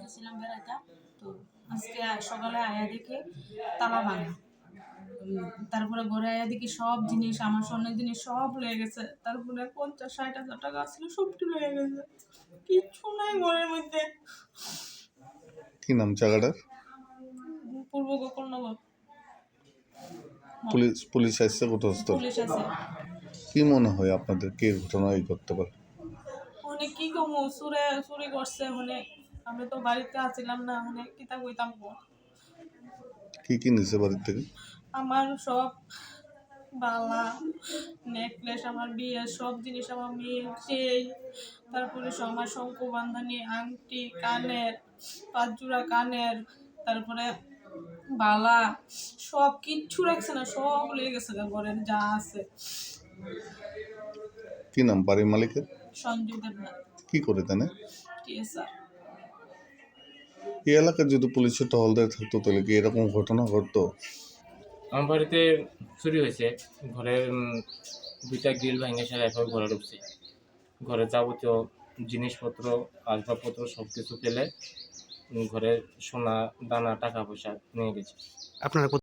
গেছিলাম বেড়াইতে। তো আজকে সকালে আয়া দেখি তালা ভাঙা। তারপরে ঘরে আয়া দেখি সব জিনিস, আমার স্বর্ণের জিনিস সব লয়ে গেছে। তারপরে ৫০-৬০ হাজার টাকা ছিল, সবটি লয়ে গেছে, কিচ্ছু নাই ঘরের মধ্যে। কি নাম জায়গাটার? পূর্ব গোকুলনগর। পুলিশ আসছে ঘটনাস্থল? পুলিশ আছে। কি মনে হয় আপনাদের কে ঘটনা এই করতে পারে? মানে কি কমু, চুরি করছে, মানে আমি তো বাড়িতে আছিলাম না, মানে কিতা কইতাম গো। কি নিছে বাড়ির থেকে? আমার সব বালা, নেকলেস, আমার বিয়ের সব জিনিস, আমার মেয়ের চেইন, তারপরে আমার শঙ্কু বান্ধানি, আংটি, কানের ৫ জোড়া কানের, তারপরে বালা, সব কিচ্ছু রাখছে না, সব লেগে গেছে ঘরের যা আছে। কি নাম বাড়ির মালিকের? সঞ্জু দেবনাথ। কি করে জানে? টিএসআর। এই এলাকার যদি পুলিশের টহলদার থাকতো তাহলে কি এরকম ঘটনা ঘটতো? আমার বাড়িতে চুরি হয়েছে, ঘরের ২টা গ্রিল ভেঙে সেরা এরপর ঘরে ঢুকছে। ঘরে যাবতীয় জিনিসপত্র, আসবাবপত্র সব কিছু ফেলে ঘরের সোনা দানা টাকা পয়সা নিয়ে গেছে। আপনারা